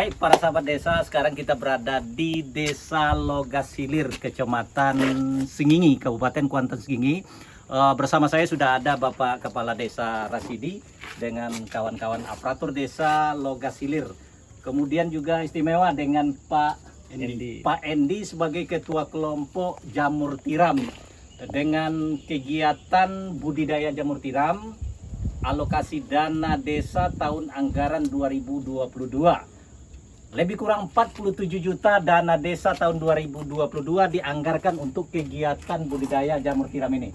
Hai para sahabat desa, sekarang kita berada di Desa Logasilir, Kecamatan Singingi, Kabupaten Kuantan Singingi. Bersama saya sudah ada Bapak Kepala Desa Rasidi dengan kawan-kawan aparatur Desa Logasilir. Kemudian juga istimewa dengan Pak Endi sebagai Ketua Kelompok Jamur Tiram. Dengan kegiatan budidaya jamur tiram, alokasi dana desa tahun anggaran 2022. Lebih kurang 47 juta dana desa tahun 2022 dianggarkan untuk kegiatan budidaya jamur tiram ini.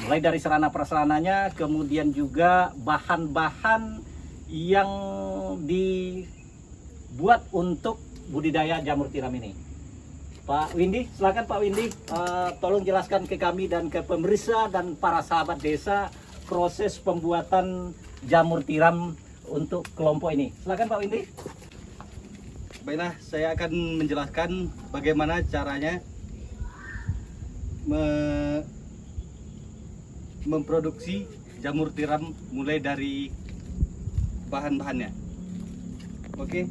Mulai dari sarana prasarananya, kemudian juga bahan-bahan yang dibuat untuk budidaya jamur tiram ini. Pak Windy, silakan Pak Windy, tolong jelaskan ke kami dan ke pemirsa dan para sahabat desa proses pembuatan jamur tiram untuk kelompok ini. Silakan Pak Windy. Baiklah, saya akan menjelaskan bagaimana caranya memproduksi jamur tiram mulai dari bahan-bahannya. Oke,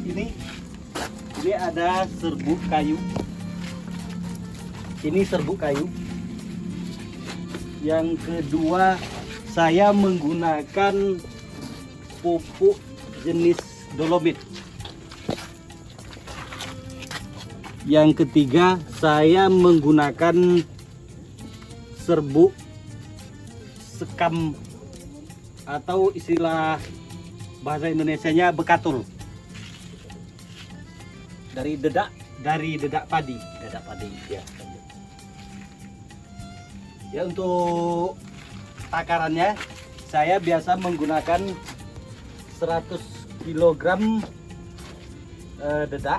ini ada serbuk kayu. Ini serbuk kayu. Yang kedua, saya menggunakan pupuk jenis dolomit. Yang ketiga, saya menggunakan serbuk sekam atau istilah bahasa Indonesianya bekatul. Dari dedak padi. Ya. Ya, untuk takarannya saya biasa menggunakan 100 kg dedak.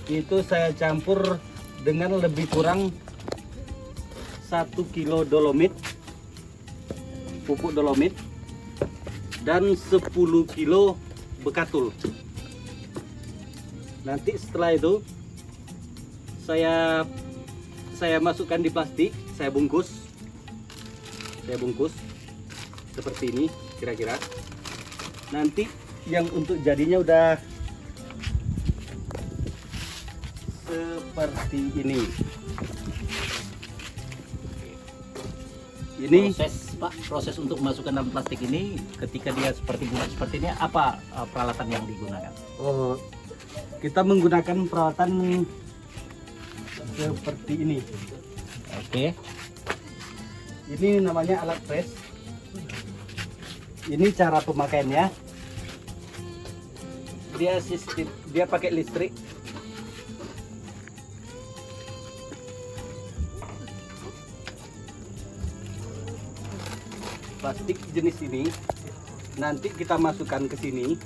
Itu saya campur dengan lebih kurang 1 kilo dolomit, pupuk dolomit, dan 10 kilo bekatul. Nanti setelah itu saya masukkan di plastik, saya bungkus seperti ini kira-kira. Nanti yang untuk jadinya udah seperti ini. Ini proses untuk memasukkan dalam plastik ini, ketika dia seperti bulat seperti ini, apa peralatan yang digunakan? Oh, kita menggunakan peralatan seperti ini. Oke. Ini namanya alat press. Ini cara pemakaiannya. Dia pakai listrik. Plastik jenis ini nanti kita masukkan ke sini.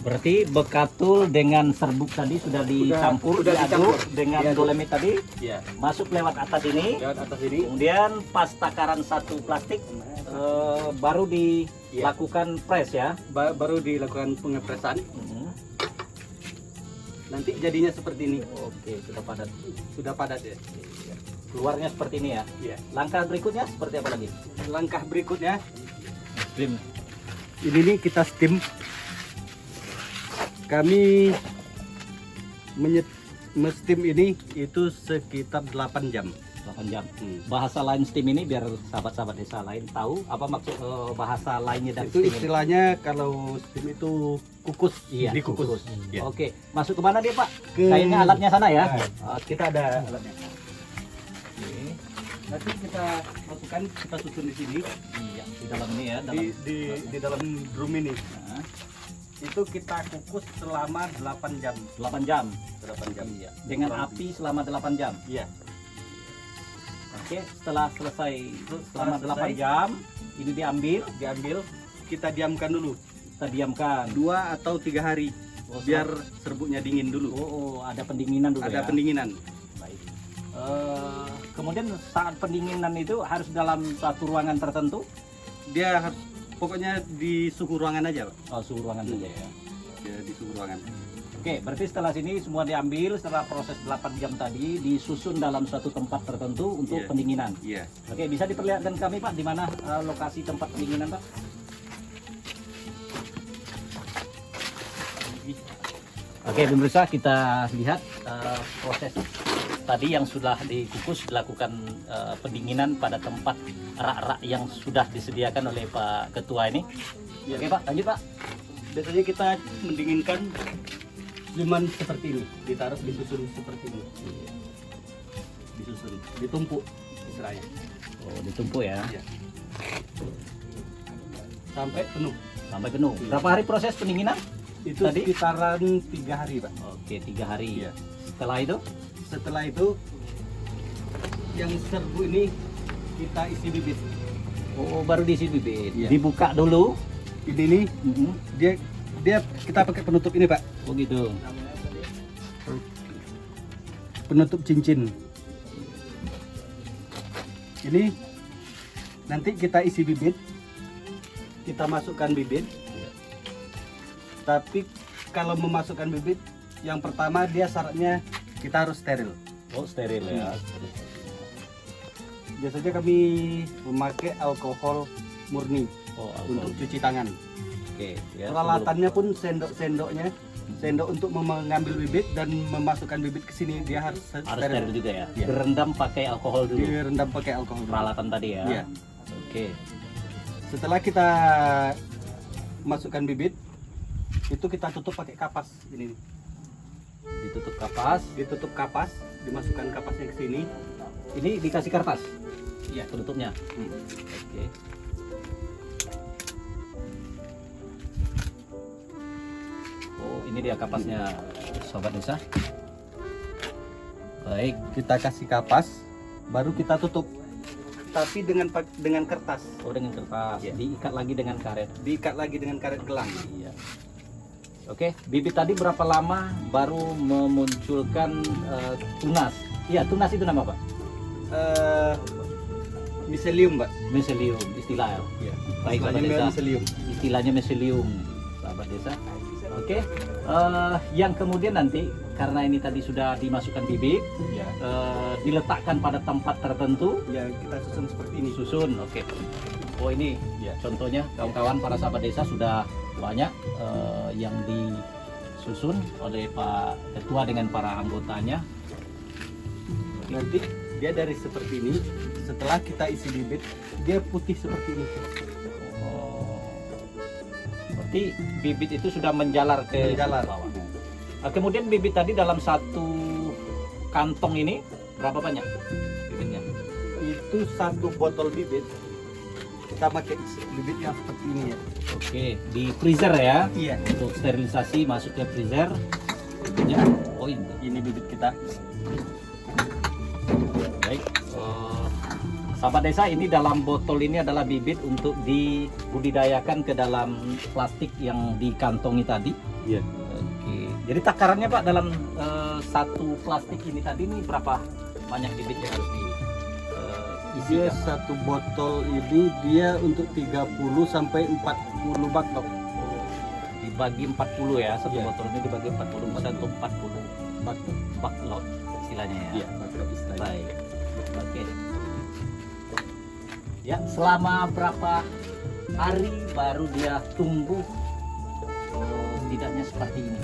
Berarti bekatul dengan serbuk tadi sudah dicampur, diaduk dengan dolomit tadi, ya. Masuk lewat atas ini. Kemudian pas takaran satu plastik baru dilakukan press ya. Baru dilakukan pengepresan. Nanti jadinya seperti ini. Oke, Sudah padat ya. Keluarnya seperti ini ya. Iya. Langkah berikutnya seperti apa lagi? Langkah berikutnya, Steam. ini nih kita steam. Kami steam ini itu sekitar 8 jam. 8 jam. Bahasa lain steam ini biar sahabat-sahabat desa lain tahu apa maksud bahasa lainnya dari Itu steam istilahnya kalau steam itu kukus. Iya, dikukus. Ya. Oke, masuk ke mana dia Pak? Kayaknya alatnya sana ya. Kita ada alatnya. Nanti kita masukkan, kita susun di sini. Iya, di dalam ini ya, Di dalam drum ini. Nah, Itu kita kukus selama 8 jam. 8 jam. 8 jam. Iya. Dengan api selama 8 jam. Iya. Oke, setelah selesai selama 8 jam, ini diambil, Kita diamkan dulu. kita diamkan 2 atau 3 hari. Biar serbuknya dingin dulu. Oh, ada pendinginan dulu Ada ya. pendinginan. Baik. Kemudian saat pendinginan itu harus dalam satu ruangan tertentu. Dia harus pokoknya di suhu ruangan aja, Pak. Oh, suhu ruangan saja ya. Ya, di suhu ruangan. Oke, berarti setelah sini semua diambil setelah proses 8 jam tadi disusun dalam suatu tempat tertentu untuk pendinginan. Iya. Oke, bisa diperlihatkan kami Pak di mana lokasi tempat pendinginan Pak? Oke, pemirsa, kita lihat proses tadi yang sudah dikukus, dilakukan pendinginan pada tempat rak-rak yang sudah disediakan oleh Pak Ketua ini. Ya. Oke Pak, lanjut Pak. Biasanya kita mendinginkan cuman seperti ini, ditaruh disusun seperti ini. Disusun, ditumpuk istilahnya. Oh, ditumpuk ya. Ya. Sampai penuh. Sampai penuh. Berapa hari proses pendinginan? Itu Tadi? sekitaran 3 hari, Pak. Oke, 3 hari. Iya. Setelah itu? Setelah itu yang serbu ini kita isi bibit. Oh, baru diisi bibit. Iya. Dibuka dulu. Ini nih, dia kita pakai penutup ini, Pak. Oh gitu. Penutup cincin. Ini nanti kita isi bibit, kita masukkan bibit. Tapi kalau memasukkan bibit, yang pertama dia syaratnya kita harus steril. Oh, steril ya. Biasanya kami memakai alkohol murni Oh, untuk cuci tangan. Oke, ya. Peralatannya pun sendok-sendoknya, sendok untuk mengambil bibit dan memasukkan bibit ke sini dia harus Harus steril. steril juga ya. Iya. Berendam pakai alkohol dulu. Direndam pakai alkohol. Peralatan tadi ya. Iya. Oke. Setelah kita masukkan bibit, itu kita tutup pakai kapas ini. Ditutup kapas. Ditutup kapas, dimasukkan kapasnya ke sini. Ini dikasih kertas. Iya. Penutupnya. Oke. Oh, ini dia kapasnya, sobat desa. Baik. Kita kasih kapas, baru kita tutup. Tapi dengan kertas, Oh, dengan kertas. Iya. Diikat lagi dengan karet. diikat lagi dengan karet gelang. Iya. Oke, bibit tadi berapa lama baru memunculkan tunas? Iya, tunas itu nama Pak? Miselium, Mbak. Meselium, istilah ya. Iya. Baik, sahabat Istilahnya desa. miselium. Istilahnya meselium, sahabat desa. Oke, yang kemudian nanti karena ini tadi sudah dimasukkan bibit, Ya. diletakkan pada tempat tertentu, Ya, kita susun seperti ini. susun. Oke. Oh, ini Ya. contohnya kawan-kawan para sahabat desa sudah banyak yang disusun oleh Pak Ketua dengan para anggotanya. Nanti dia dari seperti ini. Setelah kita isi bibit, dia putih seperti ini. Oh, berarti bibit itu sudah menjalar ke Menjalar. bawah. Kemudian bibit tadi dalam satu kantong ini berapa banyak bibitnya? Itu satu botol bibit. Kita pakai bibit yang seperti ini ya. Oke, di freezer ya. Iya. Untuk sterilisasi masuk ke freezer. Bibitnya. Oh ini. Ini bibit kita. Baik. Sahabat desa, ini dalam botol ini adalah bibit untuk dibudidayakan ke dalam plastik yang dikantongi tadi. Iya. Oke. Jadi takarannya Pak dalam satu plastik ini tadi ini berapa banyak bibit yang harus diisi? Dia Pak? satu botol ini dia untuk 30 sampai 40 baklok. Dibagi 40 ya, satu Iya. botol ini dibagi 40, satu 40 baklot istilahnya ya. Iya, baklok istilahnya. Baik. Oke. Ya, selama berapa hari baru dia tumbuh setidaknya seperti ini?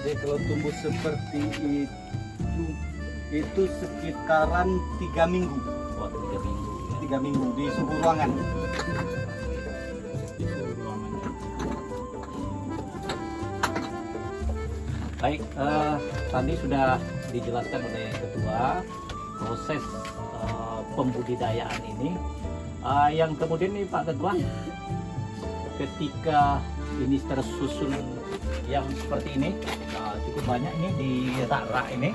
Jadi kalau tumbuh seperti itu sekitaran 3 minggu. Oh, 3 minggu. 3 minggu di suhu ruangan. Baik, tadi sudah dijelaskan oleh Ketua proses pembudidayaan ini. Yang kemudian nih Pak Ketua, ketika ini tersusun yang seperti ini, cukup banyak ini di rak-rak ini.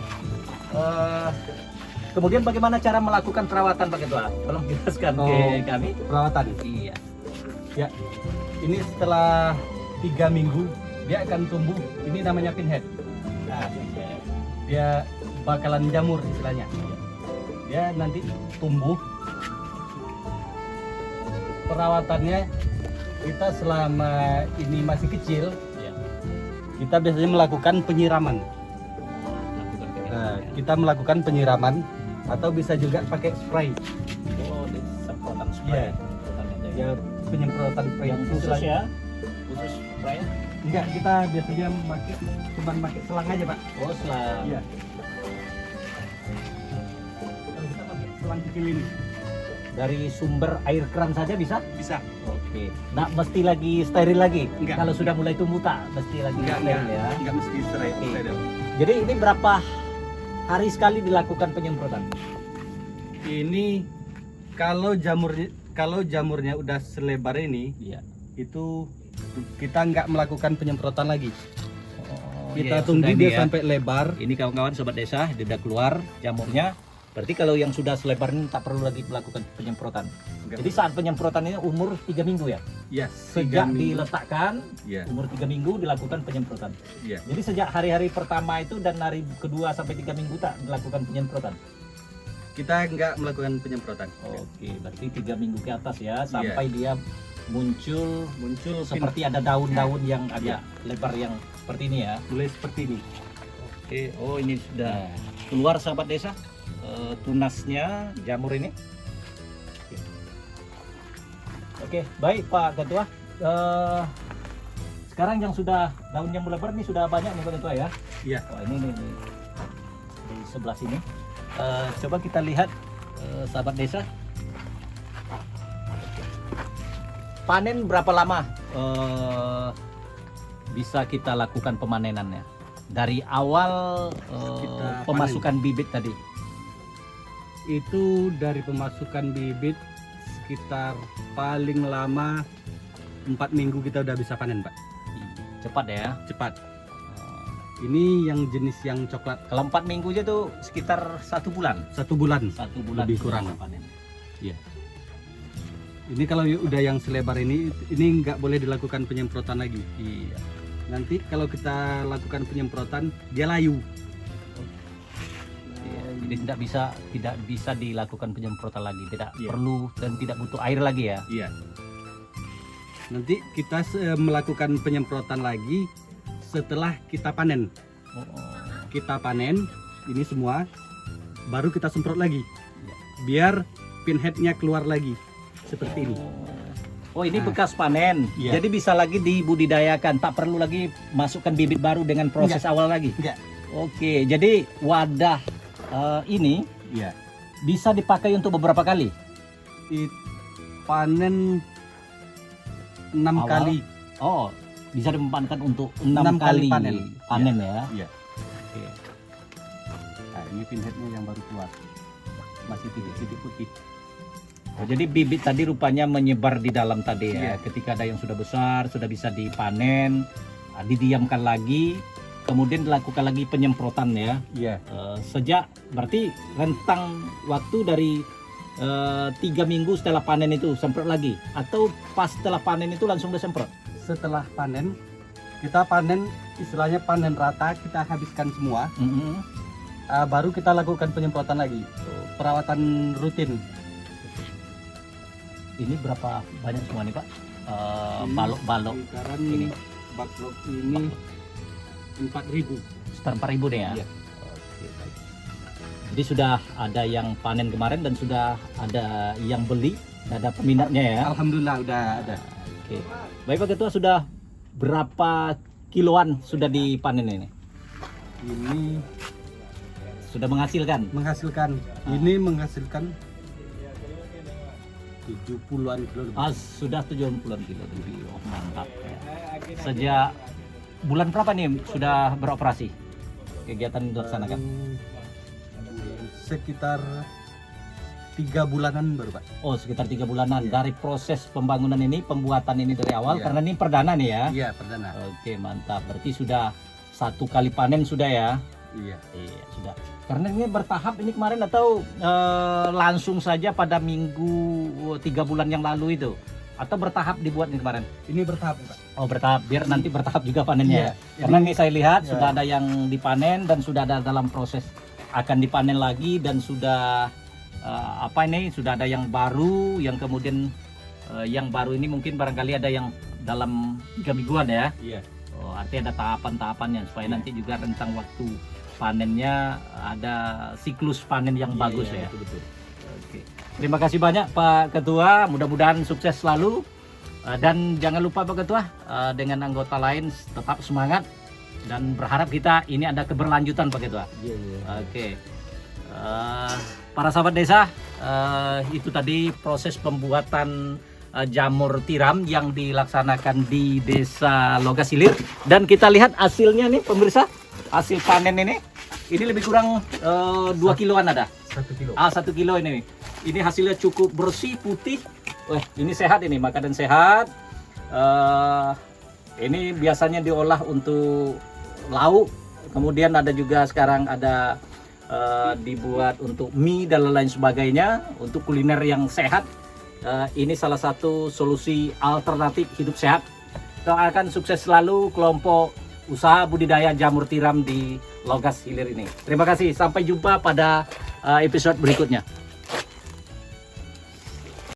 Kemudian bagaimana cara melakukan perawatan Pak Ketua? Tolong jelaskan ke kami. Perawatan. Iya. Ya. Ini setelah 3 minggu dia akan tumbuh. Ini namanya pinhead. Nah, dia bakalan jamur istilahnya. Dia nanti tumbuh. Perawatannya kita selama ini masih kecil, Iya. kita biasanya melakukan penyiraman. Lakukan Nah, penyiraman. kita melakukan penyiraman atau bisa juga pakai spray. Oh, semprotan spray. Iya. Semprotan aja ya. Ya, penyemprotan spray Yang khusus ya, khusus spray. Enggak, kita biasanya cuma pakai selang aja, Pak. Oh, selang. Iya. Kalau kita pakai selang kecil ini. Dari sumber air keran saja bisa? Bisa. Oke. Nggak mesti lagi steril lagi? Enggak. Kalau sudah mulai tumbuh tak mesti lagi steril ya? Enggak mesti steril. Oke. Jadi ini berapa hari sekali dilakukan penyemprotan? Ini kalau jamurnya udah selebar ini, Iya. itu kita nggak melakukan penyemprotan lagi. Oh, Kita iya, tunggu sudah dia ini ya. sampai lebar. Ini kawan-kawan sobat desa, dia udah keluar jamurnya. Berarti kalau yang sudah selebar ini tak perlu lagi melakukan penyemprotan. Jadi saat penyemprotan ini umur 3 minggu ya? Ya, Sejak diletakkan, Ya, umur 3 minggu dilakukan penyemprotan. ya. Jadi sejak hari-hari pertama itu dan hari kedua sampai 3 minggu tak dilakukan penyemprotan? Kita nggak melakukan penyemprotan. Oke, berarti 3 minggu ke atas ya, sampai dia muncul Muncul seperti ada daun-daun yang agak lebar yang seperti ini ya. mulai seperti ini. Oke, oh ini sudah keluar sahabat desa tunasnya jamur ini. Oke, baik Pak Ketua. Sekarang yang sudah daunnya mulai lebar ini sudah banyak nih Pak Ketua ya. Iya. Oh, ini di sebelah sini. Coba kita lihat sahabat desa. Panen berapa lama bisa kita lakukan pemanenannya? Dari awal Kita pemasukan bibit tadi. Itu dari pemasukan bibit sekitar paling lama 4 minggu kita udah bisa panen, Pak. Cepat ya. Cepat. Ini yang jenis yang coklat. Kalau 4 minggu aja tuh sekitar 1 bulan. 1 bulan. 1 bulan Lebih sudah kurang. panen. Ini kalau udah yang selebar ini nggak boleh dilakukan penyemprotan lagi. Iya. Nanti kalau kita lakukan penyemprotan dia layu. Iya. Jadi tidak bisa dilakukan penyemprotan lagi, tidak Iya. perlu dan tidak butuh air lagi ya. Iya. Nanti kita melakukan penyemprotan lagi setelah kita panen. Oh. Kita panen ini semua, baru kita semprot lagi. Iya. Biar pinheadnya keluar lagi seperti ini. Oh ini Nah. bekas panen, Iya. jadi bisa lagi dibudidayakan, tak perlu lagi masukkan bibit baru dengan proses awal lagi. Enggak. Oke, jadi wadah ini Iya. bisa dipakai untuk beberapa kali. Panen 6 Awal. kali. Oh, bisa dimanfaatkan untuk 6 6 kali kali panen ya. Iya. Oke. Nah, ini pinheadnya yang baru keluar. Masih titik-titik putih. Oh, jadi bibit tadi rupanya menyebar di dalam tadi ya. Iya. Ketika ada yang sudah besar, sudah bisa dipanen, didiamkan lagi, kemudian dilakukan lagi penyemprotan ya. Iya. Sejak berarti rentang waktu dari 3 minggu setelah panen itu semprot lagi, atau pas setelah panen itu langsung disemprot? Setelah panen, kita panen istilahnya panen rata, kita habiskan semua. Baru kita lakukan penyemprotan lagi. Perawatan rutin. Ini berapa banyak semua nih Pak? Ini Balok-balok sekitaran ini. backlog ini 4.000. sekitar 4.000 deh ya. Iya. Oke, baik. Jadi sudah ada yang panen kemarin dan sudah ada yang beli, ada peminatnya ya. Alhamdulillah udah ada. Oke. Baik Pak Ketua, sudah berapa kiloan sudah dipanen ini? Ini Sudah menghasilkan? menghasilkan. Ini menghasilkan 70-an kilo lebih. Sudah 70-an kilo lebih. Oh, mantap ya. Sejak bulan berapa nih sudah beroperasi? Kegiatan dilaksanakan? Sekitar 3 bulanan baru, Pak. Oh, sekitar 3 bulanan. Iya. Dari proses pembangunan ini, pembuatan ini dari awal, Iya. karena ini perdana nih ya. Iya, perdana. Oke, mantap. Berarti sudah 1 kali panen sudah ya? Iya. Iya, sudah. Karena ini bertahap ini kemarin atau langsung saja pada minggu 3 bulan yang lalu itu? Atau bertahap dibuat nih kemarin? Ini bertahap, Pak. Oh, bertahap. Biar nanti bertahap juga panennya. Iya. Karena ini saya lihat Iya. sudah ada yang dipanen dan sudah ada dalam proses akan dipanen lagi dan sudah sudah ada yang baru yang kemudian yang baru ini mungkin barangkali ada yang dalam 3 mingguan ya. Iya. Oh, artinya ada tahapan-tahapannya supaya Iya. nanti juga rentang waktu panennya ada siklus panen yang bagus ya. Betul. Oke. Terima kasih banyak Pak Ketua, mudah-mudahan sukses selalu Dan jangan lupa Pak Ketua, dengan anggota lain tetap semangat dan berharap kita ini ada keberlanjutan Pak Ketua. Oke. Para sahabat desa, itu tadi proses pembuatan jamur tiram yang dilaksanakan di Desa Logasilir, dan kita lihat hasilnya nih pemirsa, hasil panen ini lebih kurang 2 kiloan ada. 1 kilo. 1 kilo ini. Ini hasilnya cukup bersih, putih. Wah, ini sehat, ini makanan sehat. Ini biasanya diolah untuk lauk. Kemudian ada juga sekarang ada dibuat untuk mie dan lain sebagainya, untuk kuliner yang sehat. Ini salah satu solusi alternatif hidup sehat. Doakan sukses selalu kelompok usaha budidaya jamur tiram di Logasilir ini. Terima kasih, sampai jumpa pada episode berikutnya.